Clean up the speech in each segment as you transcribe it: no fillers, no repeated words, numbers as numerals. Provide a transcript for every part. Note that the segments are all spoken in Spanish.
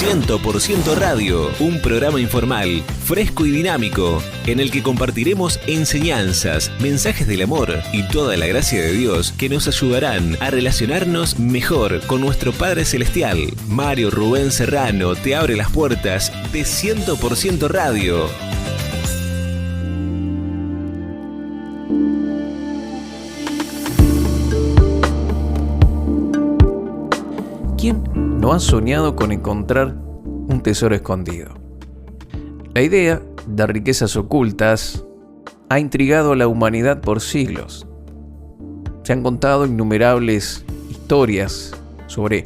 100% Radio, un programa informal, fresco y dinámico, en el que compartiremos enseñanzas, mensajes del amor y toda la gracia de Dios que nos ayudarán a relacionarnos mejor con nuestro Padre Celestial. Mario Rubén Serrano te abre las puertas de 100% Radio. ¿Quién no ha soñado con encontrar un tesoro escondido? La idea de riquezas ocultas ha intrigado a la humanidad por siglos. Se han contado innumerables historias sobre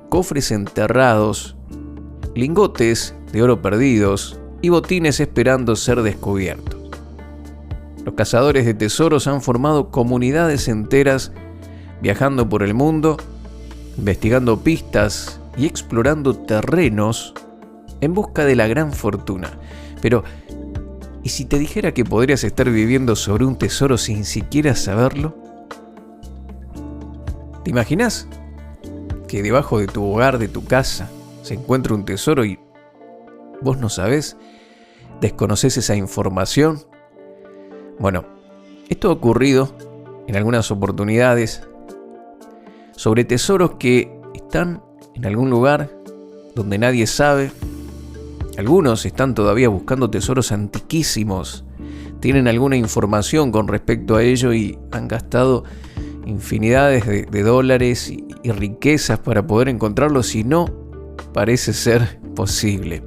cofres enterrados, lingotes de oro perdidos y botines esperando ser descubiertos. Los cazadores de tesoros han formado comunidades enteras viajando por el mundo, investigando pistas y explorando terrenos en busca de la gran fortuna. Pero, ¿y si te dijera que podrías estar viviendo sobre un tesoro sin siquiera saberlo? ¿Te imaginas que debajo de tu hogar, de tu casa, se encuentra un tesoro y vos no sabés? ¿Desconoces esa información? Bueno, esto ha ocurrido en algunas oportunidades sobre tesoros que están en algún lugar donde nadie sabe. Algunos están todavía buscando tesoros antiquísimos, tienen alguna información con respecto a ello y han gastado infinidades de dólares y riquezas para poder encontrarlos y no parece ser posible.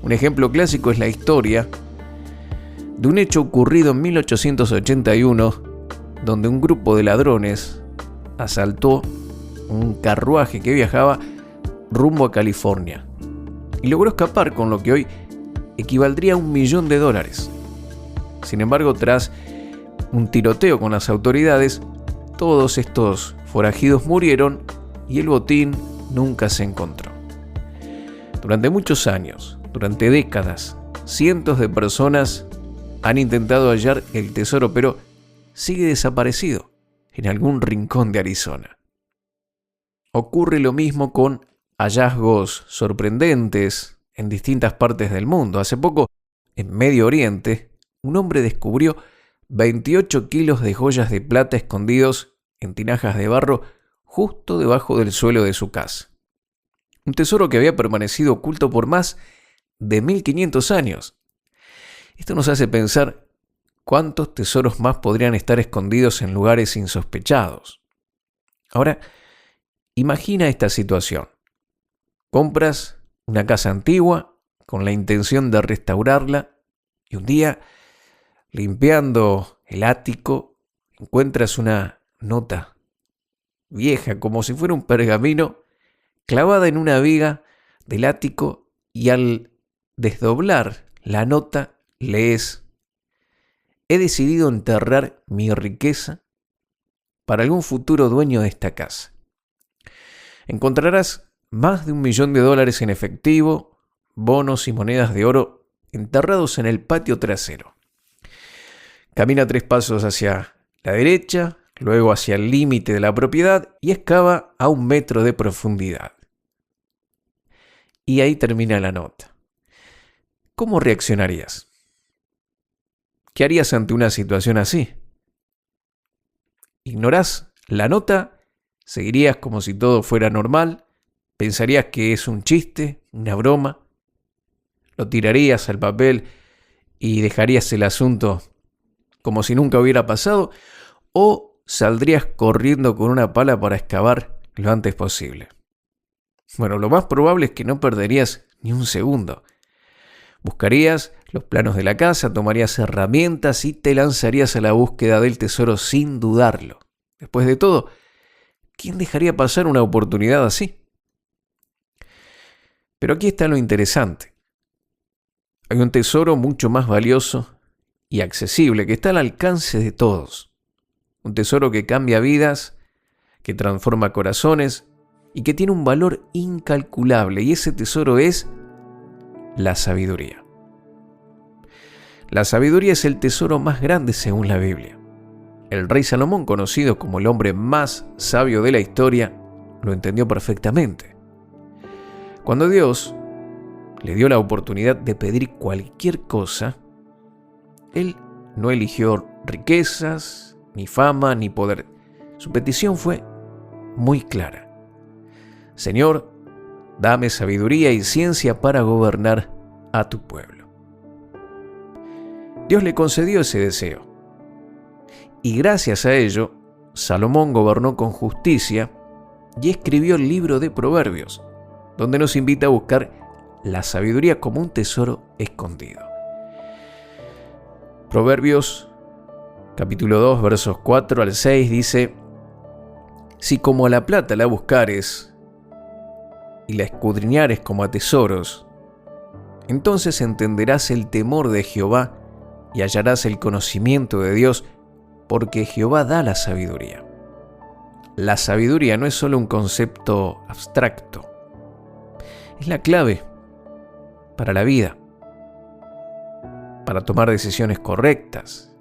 Un ejemplo clásico es la historia de un hecho ocurrido en 1881, donde un grupo de ladrones asaltó un carruaje que viajaba rumbo a California y logró escapar con lo que hoy equivaldría a $1 millón. Sin embargo, tras un tiroteo con las autoridades, todos estos forajidos murieron y el botín nunca se encontró. Durante muchos años, durante décadas, cientos de personas han intentado hallar el tesoro, pero sigue desaparecido en algún rincón de Arizona. Ocurre lo mismo con hallazgos sorprendentes en distintas partes del mundo. Hace poco, en Medio Oriente, un hombre descubrió 28 kilos de joyas de plata escondidos en tinajas de barro justo debajo del suelo de su casa. Un tesoro que había permanecido oculto por más de 1500 años. Esto nos hace pensar cuántos tesoros más podrían estar escondidos en lugares insospechados. Ahora, imagina esta situación. Compras una casa antigua con la intención de restaurarla y un día, limpiando el ático, encuentras una nota vieja, como si fuera un pergamino, clavada en una viga del ático y al desdoblar la nota lees: he decidido enterrar mi riqueza para algún futuro dueño de esta casa. Encontrarás más de $1 millón en efectivo, bonos y monedas de oro enterrados en el patio trasero. Camina 3 pasos hacia la derecha, luego hacia el límite de la propiedad y excava a 1 metro de profundidad. Y ahí termina la nota. ¿Cómo reaccionarías? ¿Qué harías ante una situación así? ¿Ignorás la nota? ¿Seguirías como si todo fuera normal? ¿Pensarías que es un chiste, una broma? ¿Lo tirarías al papel y dejarías el asunto como si nunca hubiera pasado? ¿O saldrías corriendo con una pala para excavar lo antes posible? Bueno, lo más probable es que no perderías ni un segundo. Buscarías los planos de la casa, tomarías herramientas y te lanzarías a la búsqueda del tesoro sin dudarlo. Después de todo, ¿quién dejaría pasar una oportunidad así? Pero aquí está lo interesante. Hay un tesoro mucho más valioso y accesible que está al alcance de todos. Un tesoro que cambia vidas, que transforma corazones y que tiene un valor incalculable. Y ese tesoro es la sabiduría. La sabiduría es el tesoro más grande según la Biblia. El rey Salomón, conocido como el hombre más sabio de la historia, lo entendió perfectamente. Cuando Dios le dio la oportunidad de pedir cualquier cosa, él no eligió riquezas, ni fama, ni poder. Su petición fue muy clara. Señor, dame sabiduría y ciencia para gobernar a tu pueblo. Dios le concedió ese deseo. Y gracias a ello, Salomón gobernó con justicia y escribió el libro de Proverbios, donde nos invita a buscar la sabiduría como un tesoro escondido. Proverbios, capítulo 2, versos 4 al 6, dice: Si como a la plata la buscares y la escudriñares como a tesoros, entonces entenderás el temor de Jehová y hallarás el conocimiento de Dios, porque Jehová da la sabiduría. La sabiduría no es solo un concepto abstracto, es la clave para la vida, para tomar decisiones correctas,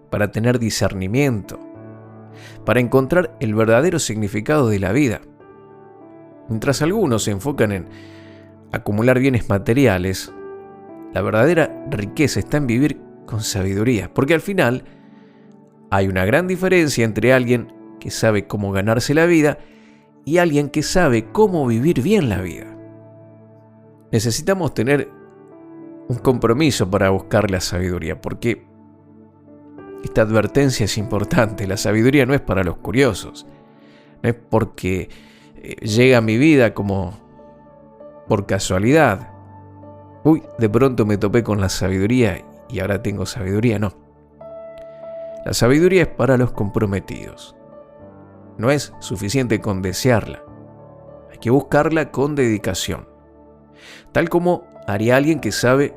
para tener discernimiento, para encontrar el verdadero significado de la vida. Mientras algunos se enfocan en acumular bienes materiales, la verdadera riqueza está en vivir con sabiduría, porque al final hay una gran diferencia entre alguien que sabe cómo ganarse la vida y alguien que sabe cómo vivir bien la vida. Necesitamos tener un compromiso para buscar la sabiduría, porque esta advertencia es importante. La sabiduría no es para los curiosos, no es porque llega a mi vida como por casualidad. Uy, de pronto me topé con la sabiduría y ahora tengo sabiduría. No. La sabiduría es para los comprometidos. No es suficiente con desearla. Hay que buscarla con dedicación. Tal como haría alguien que sabe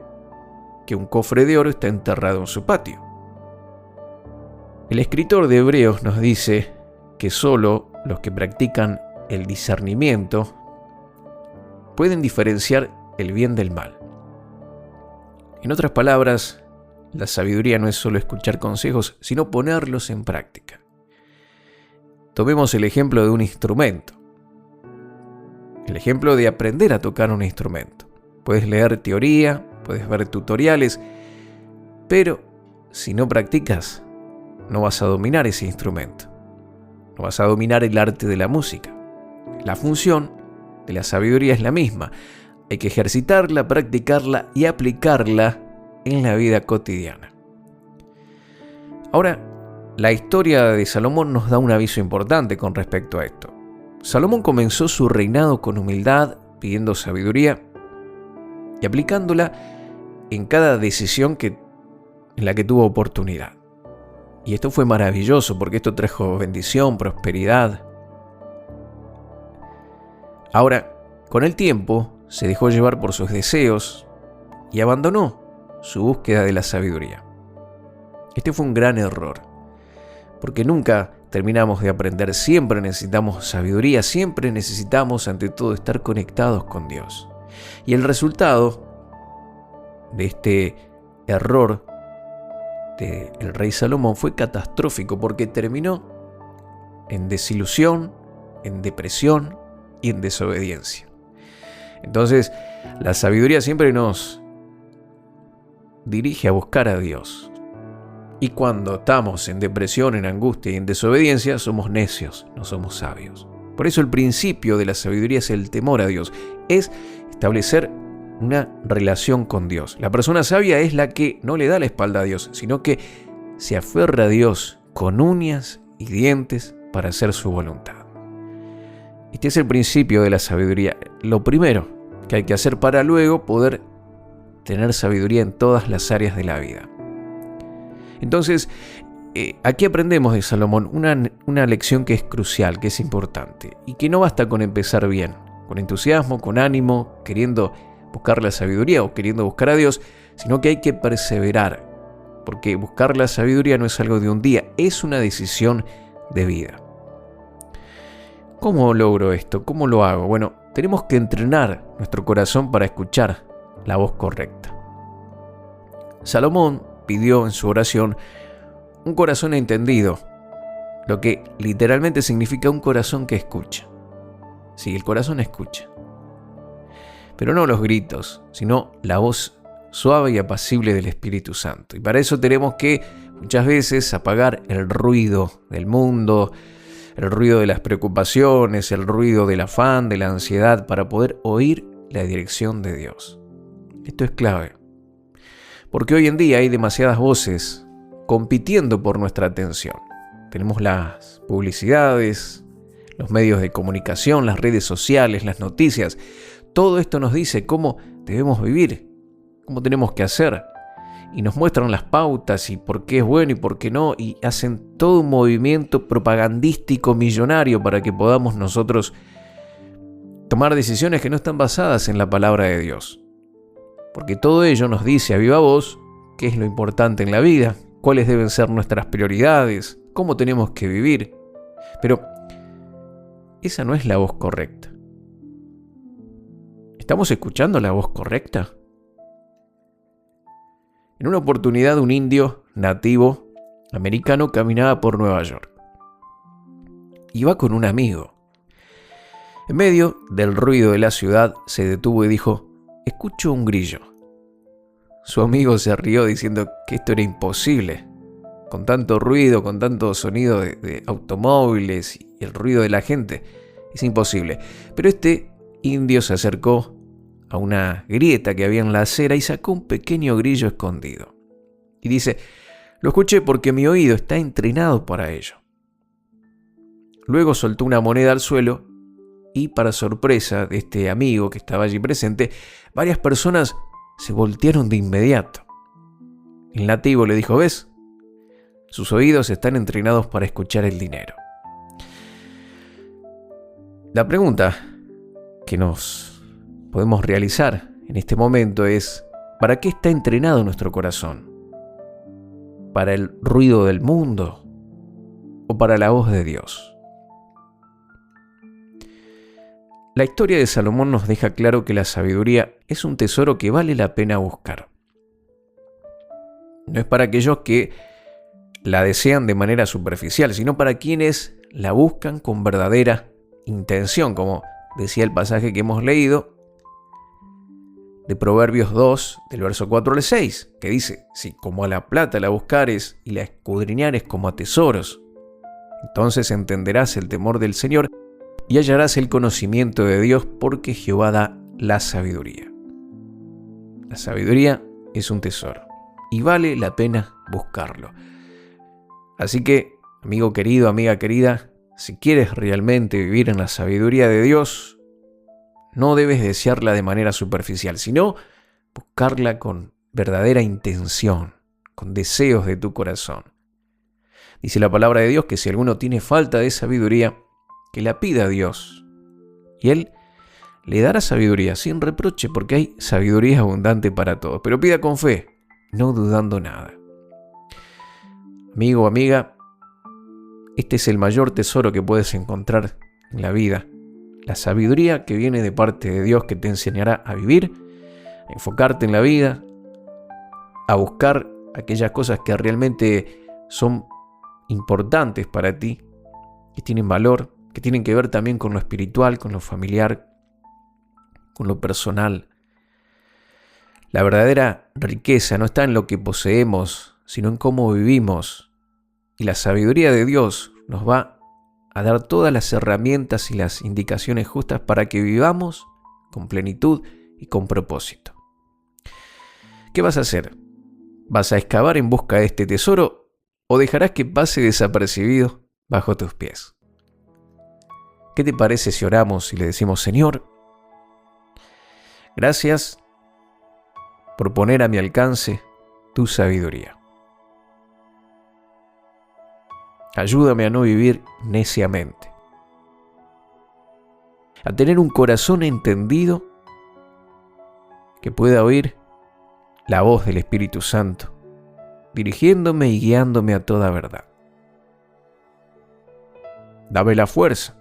que un cofre de oro está enterrado en su patio. El escritor de Hebreos nos dice que solo los que practican el discernimiento pueden diferenciar el bien del mal. En otras palabras, la sabiduría no es solo escuchar consejos, sino ponerlos en práctica. Tomemos el ejemplo de un instrumento. El ejemplo de aprender a tocar un instrumento. Puedes leer teoría, puedes ver tutoriales, pero si no practicas, no vas a dominar ese instrumento. No vas a dominar el arte de la música. La función de la sabiduría es la misma. Hay que ejercitarla, practicarla y aplicarla en la vida cotidiana. Ahora, la historia de Salomón nos da un aviso importante con respecto a esto. Salomón comenzó su reinado con humildad, pidiendo sabiduría y aplicándola en cada decisión en la que tuvo oportunidad. Y esto fue maravilloso porque esto trajo bendición, prosperidad. Ahora, con el tiempo, se dejó llevar por sus deseos y abandonó su búsqueda de la sabiduría. Este fue un gran error, porque nunca terminamos de aprender. Siempre necesitamos sabiduría, siempre necesitamos ante todo estar conectados con Dios. Y el resultado de este error del rey Salomón fue catastrófico, porque terminó en desilusión, en depresión y en desobediencia. Entonces, la sabiduría siempre nos dirige a buscar a Dios. Y cuando estamos en depresión, en angustia y en desobediencia, somos necios, no somos sabios. Por eso el principio de la sabiduría es el temor a Dios, es establecer una relación con Dios. La persona sabia es la que no le da la espalda a Dios, sino que se aferra a Dios con uñas y dientes para hacer su voluntad. Este es el principio de la sabiduría. Lo primero que hay que hacer para luego poder tener sabiduría en todas las áreas de la vida. Entonces, aquí aprendemos de Salomón una lección que es crucial, que es importante, y que no basta con empezar bien, con entusiasmo, con ánimo, queriendo buscar la sabiduría o queriendo buscar a Dios, sino que hay que perseverar, porque buscar la sabiduría no es algo de un día, es una decisión de vida. ¿Cómo logro esto? ¿Cómo lo hago? Bueno, tenemos que entrenar nuestro corazón para escuchar la voz correcta. Salomón pidió en su oración un corazón entendido, lo que literalmente significa un corazón que escucha. Sí, el corazón escucha. pero no los gritos, sino la voz suave y apacible del Espíritu Santo. Y para eso tenemos que muchas veces apagar el ruido del mundo, el ruido de las preocupaciones, el ruido del afán, de la ansiedad, para poder oír la dirección de Dios. Esto es clave, porque hoy en día hay demasiadas voces compitiendo por nuestra atención. Tenemos las publicidades, los medios de comunicación, las redes sociales, las noticias. Todo esto nos dice cómo debemos vivir, cómo tenemos que hacer. Y nos muestran las pautas y por qué es bueno y por qué no. Y hacen todo un movimiento propagandístico millonario para que podamos nosotros tomar decisiones que no están basadas en la palabra de Dios. Porque todo ello nos dice a viva voz qué es lo importante en la vida, cuáles deben ser nuestras prioridades, cómo tenemos que vivir. Pero esa no es la voz correcta. ¿Estamos escuchando la voz correcta? En una oportunidad, un indio nativo americano caminaba por Nueva York. Iba con un amigo. En medio del ruido de la ciudad se detuvo y dijo: «Escucho un grillo». Su amigo se rió diciendo que esto era imposible. Con tanto ruido, con tanto sonido de automóviles y el ruido de la gente, es imposible. Pero este indio se acercó a una grieta que había en la acera y sacó un pequeño grillo escondido. Y dice: «Lo escuché porque mi oído está entrenado para ello». Luego soltó una moneda al suelo y, para sorpresa de este amigo que estaba allí presente, varias personas se voltearon de inmediato. El nativo le dijo: «¿Ves? Sus oídos están entrenados para escuchar el dinero». La pregunta que nos podemos realizar en este momento es: ¿para qué está entrenado nuestro corazón? ¿Para el ruido del mundo o para la voz de Dios? La historia de Salomón nos deja claro que la sabiduría es un tesoro que vale la pena buscar. No es para aquellos que la desean de manera superficial, sino para quienes la buscan con verdadera intención, como decía el pasaje que hemos leído de Proverbios 2, del verso 4 al 6, que dice: «Si como a la plata la buscares y la escudriñares como a tesoros, entonces entenderás el temor del Señor y hallarás el conocimiento de Dios, porque Jehová da la sabiduría». La sabiduría es un tesoro y vale la pena buscarlo. Así que, amigo querido, amiga querida, si quieres realmente vivir en la sabiduría de Dios, no debes desearla de manera superficial, sino buscarla con verdadera intención, con deseos de tu corazón. Dice la palabra de Dios que si alguno tiene falta de sabiduría, que la pida a Dios, y Él le dará sabiduría sin reproche, porque hay sabiduría abundante para todos. Pero pida con fe, no dudando nada. Amigo o amiga, este es el mayor tesoro que puedes encontrar en la vida. La sabiduría que viene de parte de Dios, que te enseñará a vivir, a enfocarte en la vida, a buscar aquellas cosas que realmente son importantes para ti, que tienen valor, que tienen que ver también con lo espiritual, con lo familiar, con lo personal. La verdadera riqueza no está en lo que poseemos, sino en cómo vivimos. Y la sabiduría de Dios nos va a dar todas las herramientas y las indicaciones justas para que vivamos con plenitud y con propósito. ¿Qué vas a hacer? ¿Vas a excavar en busca de este tesoro o dejarás que pase desapercibido bajo tus pies? ¿Qué te parece si oramos y le decimos: Señor, gracias por poner a mi alcance tu sabiduría? Ayúdame a no vivir neciamente, a tener un corazón entendido que pueda oír la voz del Espíritu Santo, dirigiéndome y guiándome a toda verdad. Dame la fuerza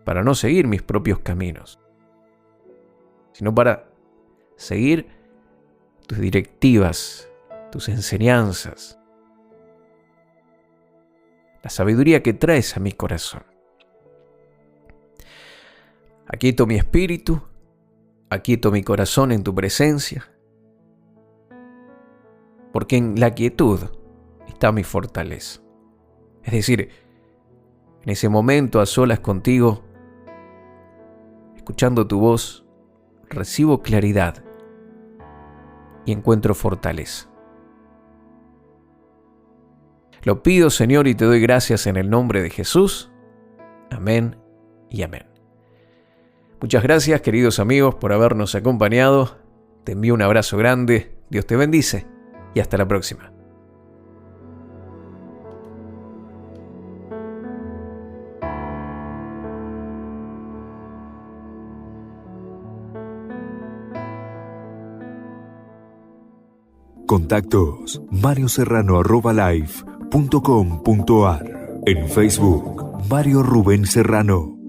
para no seguir mis propios caminos, sino para seguir tus directivas, tus enseñanzas, la sabiduría que traes a mi corazón. Aquieto mi espíritu aquieto mi corazón en tu presencia, porque en la quietud está mi fortaleza. Es decir, en ese momento a solas contigo, escuchando tu voz, recibo claridad y encuentro fortaleza. Lo pido, Señor, y te doy gracias en el nombre de Jesús. Amén y amén. Muchas gracias, queridos amigos, por habernos acompañado. Te envío un abrazo grande. Dios te bendice y hasta la próxima. Contactos marioserrano@live.com.ar. En Facebook, Mario Rubén Serrano.